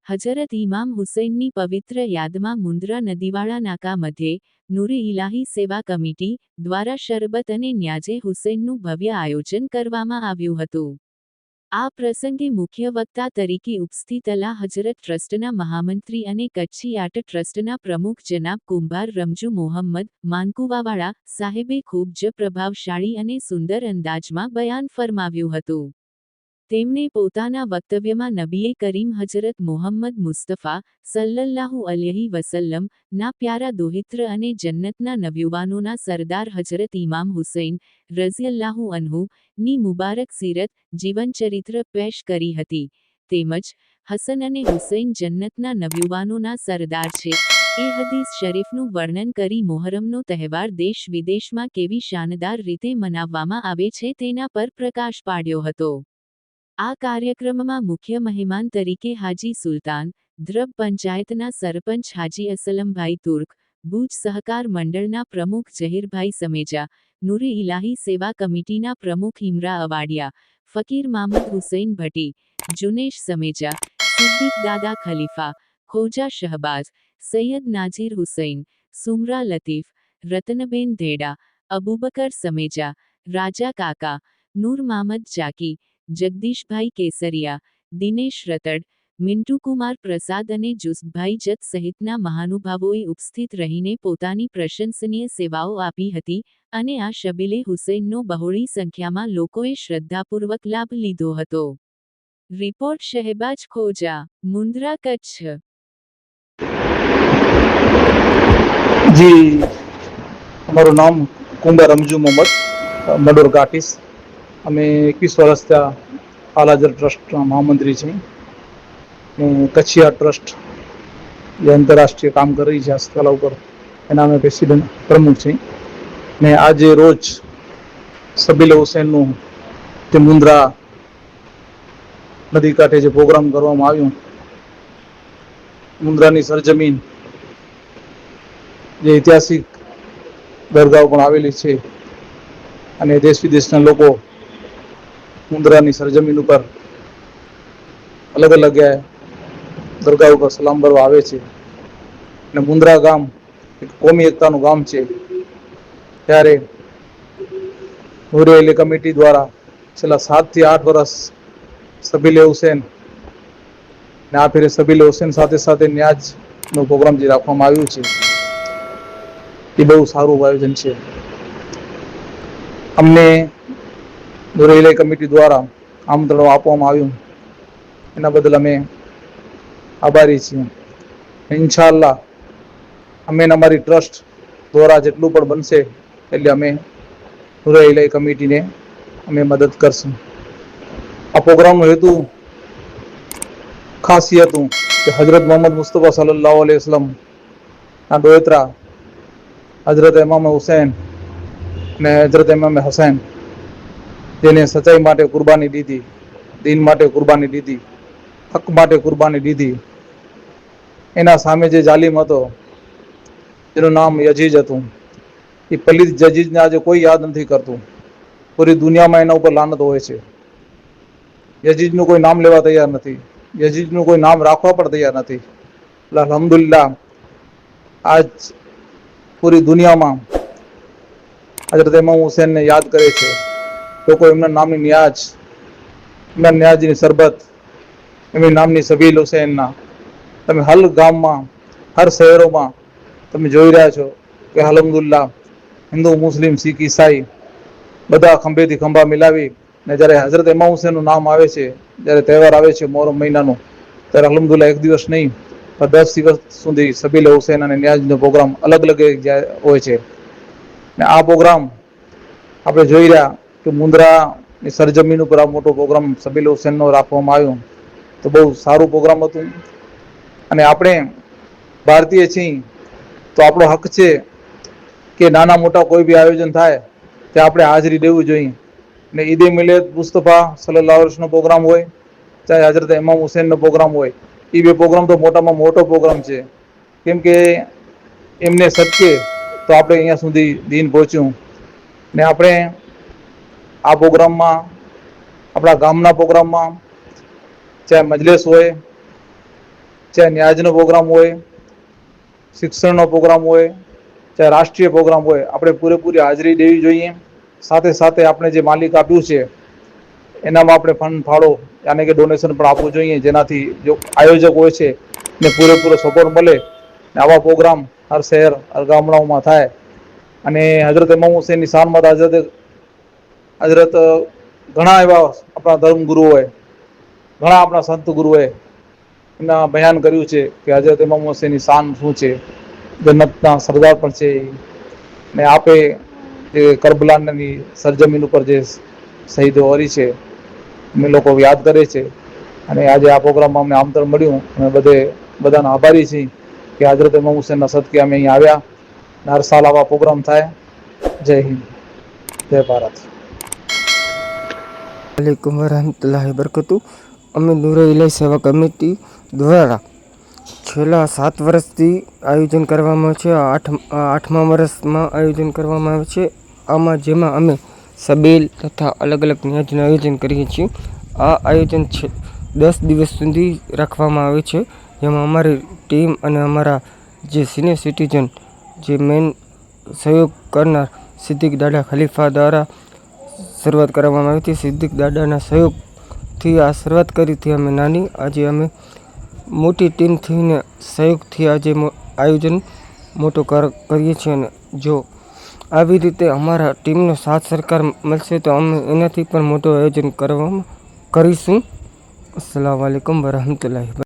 હજરત ઇમામ હુસૈનની પવિત્ર યાદમાં મુન્દ્રા નદીવાળા નાકા મધ્યે નૂરે ઇલાહી સેવા કમિટી દ્વારા શરબત અને ન્યાજે હુસૈનનું ભવ્ય આયોજન કરવામાં આવ્યું હતું. આ પ્રસંગે મુખ્ય વક્તા તરીકે ઉપસ્થિત અલા હજરત ટ્રસ્ટના મહામંત્રી અને કચ્છી આર્ટ ટ્રસ્ટના પ્રમુખ જનાબ કુંભાર રમજુ મોહમ્મદ માનકુવાવાળા સાહેબે ખૂબ જ પ્રભાવશાળી અને સુંદર અંદાજમાં બયાન ફરમાવ્યું હતું. તેમણે પોતાના વક્તવ્યમાં નબીએ કરીમ હજરત મોહમ્મદ મુસ્તફા સલ્લલ્લાહુ અલૈહિ વસલ્લમ ના પ્યારા દોહિત્ર અને જન્નતના નવયુવાનોના સરદાર હજરત ઇમામ હુસૈન રઝિયલ્લાહુ અન્હુ ની મુબારક સીરત જીવનચરિત્ર પેશ કરી હતી. તેમજ હસન અને હુસૈન જન્નતના નવયુવાનોના સરદાર છે એ હદીસ શરીફનું વર્ણન કરી મોહરમનો તહેવાર દેશ વિદેશમાં કેવી શાનદાર રીતે મનાવવામાં આવે છે તેના પર પ્રકાશ પાડ્યો હતો. આ કાર્યક્રમમાં મુખ્ય મહેમાન તરીકે હાજી સુલતાન, દ્રબ પંચાયતના સરપંચ હાજી અસલમભાઈ તુર્ક, ભુજ સહકાર મંડળના પ્રમુખ જહીરભાઈ સમેજા, નૂરે ઇલાહી સેવા કમિટીના પ્રમુખ ઇમરા અવાડિયા, ફકીર મામદ હુસૈન ભટ્ટી, જુનેશ સમેજા, સિદ્દીક દાદા ખલીફા, ખોજા શહબાઝ, સૈયદ નાઝીર હુસૈન, સુમરા લતીફ, રતનબેન ધેડા, અબુબકર સમેજા, રાજા કાકા, નૂર મામદ જાકી, જગદીશભાઈ કેસરિયા, દિનેશ રતડ, મિન્ટુકુમાર પ્રસાદ અને જુસભાઈ જત સહિતના મહાનુભાવોએ ઉપસ્થિત રહીને પોતાની પ્રશંસનીય સેવાઓ આપી હતી અને આ શબીલે હુસૈનનો બહોળી સંખ્યામાં લોકોએ શ્રદ્ધાપૂર્વક લાભ લીધો હતો. રિપોર્ટ શહેબાજ ખોજા, મુન્દ્રા, કચ્છ. જી, અમારું નામ કુંભાર રમજુ મોહમ્મદ મડોર ઘાટીસ. અમે 21 વર્ષ ત્યાં આલ હજરત ટ્રસ્ટના મહામંત્રી છીએ. કચ્છી આર્ટ ટ્રસ્ટ જે આંતરરાષ્ટ્રીય કામ કરી રહી છે હસ્તકલા ઉપર, એના અમે પ્રેસિડેન્ટ પ્રમુખ છીએ. ને આજે રોજ સબીલે હુસૈનનું જે મુન્દ્રા નદી કાંઠે જે પ્રોગ્રામ કરવામાં આવ્યું, મુન્દ્રાની સરજમીન જે ઐતિહાસિક દરગાહ પણ આવેલી છે અને દેશ વિદેશના લોકો મુન્દ્રાની સરજમીન ઉપર અલગ અલગ દરગાહ ઉપર સલામ ભરવા આવે છે. અને મુન્દ્રા ગામ એક કોમી એકતાનું ગામ છે. ત્યારે નૂરે ઇલાહી કમિટી દ્વારા છેલ્લા 7 થી 8 વર્ષ સબીલે હુસૈન ને આ ફેરે સબીલે હુસૈન સાથે સાથે ન્યાજનો પ્રોગ્રામ જે રાખવામાં આવ્યું છે એ બહુ સારું આયોજન છે. અમને નૂરે ઇલાહી કમિટી દ્વારા આમંત્રણ આપવામાં આવ્યું એના બદલ અમે આભારી છીએ. ઇન્શાઅલ્લાહ અમે અમારી ટ્રસ્ટ દ્વારા જેટલું પણ બનશે એટલે અમે નૂરે ઇલાહી કમિટીને અમે મદદ કરશું. આ પ્રોગ્રામનો હેતુ ખાસ એ હતું કે હજરત મોહમ્મદ મુસ્તફા સલ્લલ્લાહુ અલૈહિ વસલ્લમ ના દોહિત્રા હજરત ઇમામ હુસૈન ને હજરત ઇમામ હસૈન જેને સચ્ચાઈ માટે કુરબાની દીધી, દીન માટે કુરબાની દીધી, હક માટે કુરબાની દીધી, એના સામે જે જાલિમ હતો જેનું નામ યજીજ હતું, એ પલિત યજીજને આજે કોઈ યાદ નથી કરતું. પૂરી દુનિયામાં એના ઉપર લાનત હોય છે. યજીજનું કોઈ નામ લેવા તૈયાર નથી, યજીજનું કોઈ નામ રાખવા પણ તૈયાર નથી. અલ્હમ્દુલિલ્લાહ આજ પૂરી દુનિયામાં હજરત ઇમામ હુસૈનને યાદ કરે છે. લોકો એમના નામની ન્યાજ, એમના ન્યાજની શરબત, એમની નામની સબીલ હુસૈનના તમે હર ગામમાં, હર શહેરોમાં તમે જોઈ રહ્યા છો કે અલ્હમ્દુલિલ્લાહ હિન્દુ, મુસ્લિમ, શીખ, ઈસાઈ બધા ખંભેથી ખંભા મિલાવી ને જ્યારે હજરત ઇમામ હુસૈનનું નામ આવે છે, જ્યારે તહેવાર આવે છે મોહરમ મહિનાનો, ત્યારે અલ્હમ્દુલિલ્લાહ 1 દિવસ નહીં પણ 10 દિવસ સુધી સબીલે હુસૈન અને ન્યાજનો પ્રોગ્રામ અલગ અલગ હોય છે. ને આ પ્રોગ્રામ આપણે જોઈ રહ્યા કે મુન્દ્રાની સરજમીન ઉપર આ મોટો પ્રોગ્રામ સબીલે હુસૈનનો રાખવામાં આવ્યો તો બહુ સારું પ્રોગ્રામ હતું. અને આપણે ભારતીય છીએ તો આપણો હક છે કે નાના મોટા કોઈ બી આયોજન થાય તે આપણે હાજરી દેવું જોઈએ. ને ઈદે મિલાદ મુસ્તફા સલ્લલ્લાહુ અલૈહિ વસલ્લમનો પ્રોગ્રામ હોય, ચાહે હજરત ઇમામ હુસૈનનો પ્રોગ્રામ હોય, એ બે પ્રોગ્રામ તો મોટામાં મોટો પ્રોગ્રામ છે. કેમ કે એમને સદકે તો આપણે અહીંયા સુધી દીન પહોંચ્યું. ને આપણે આ પ્રોગ્રામમાં, આપણા ગામના પ્રોગ્રામમાં ચાહે મજલિસ હોય, ચાહે ન્યાજનો પ્રોગ્રામ હોય, શિક્ષણનો પ્રોગ્રામ હોય, ચાહે રાષ્ટ્રીય પ્રોગ્રામ હોય, આપણે પૂરેપૂરી હાજરી દેવી જોઈએ. સાથે સાથે આપણે જે માલિક આપ્યું છે એનામાં આપણે ફંડ ફાળો યાની કે ડોનેશન પણ આપવું જોઈએ, જેનાથી જો આયોજક હોય છે ને પૂરેપૂરો સપોર્ટ મળે ને આવા પ્રોગ્રામ હર શહેર હર ગામડાઓમાં થાય. અને હજરત ઇમામ હુસૈનની શાનમાં હજરત ઘણા એવા આપણા ધર્મગુરુઓએ, ઘણા આપણા સંત ગુરુઓએ એમના બયાન કર્યું છે કે હજરત ઇમામ હુસૈનની શાન શું છે, જન્નતના સરદાર પણ છે. ને આપે જે કરબલાની સરજમીન ઉપર જે શહીદો વરી છે અમે લોકો યાદ કરે છે. અને આજે આ પ્રોગ્રામમાં અમને આમંત્રણ મળ્યું. અમે બધાના આભારી છીએ કે હજરત ઇમામ હુસૈનના સદકે અમે અહીં આવ્યા. હર સાલ આવા પ્રોગ્રામ થાય. જય હિન્દ, જય ભારત. વાલેકુમ વરહમતુલ્લાહિ વબરકાતુ. અમે નૂરે ઇલાહી સેવા કમિટી દ્વારા છેલ્લા 7 વર્ષથી આયોજન કરવામાં આવે છે. આઠમા વર્ષમાં આયોજન કરવામાં આવે છે. જેમાં અમે સબેલ તથા અલગ અલગ ન્યાજનું આયોજન કરીએ છીએ. આ આયોજન 10 દિવસ સુધી રાખવામાં આવે છે, જેમાં અમારી ટીમ અને અમારા જે સિનિયર સિટીઝન જે મેન સહયોગ કરનાર સિદ્દીક દાદા ખલીફા દ્વારા શરૂઆત કરવામાં આવી હતી. સિદ્દીક દાદાના સહયોગથી આ શરૂઆત કરી હતી અમે નાની. આજે અમે મોટી ટીમથી ને સહયોગથી આજે આયોજન મોટો કરીએ છીએ. અને જો આવી રીતે અમારા ટીમનો સાથ સરકાર મળશે તો અમે એનાથી પણ મોટું આયોજન કરીશું. અસ્સલામુ અલૈકુમ વરહમતુલ્લાહિ.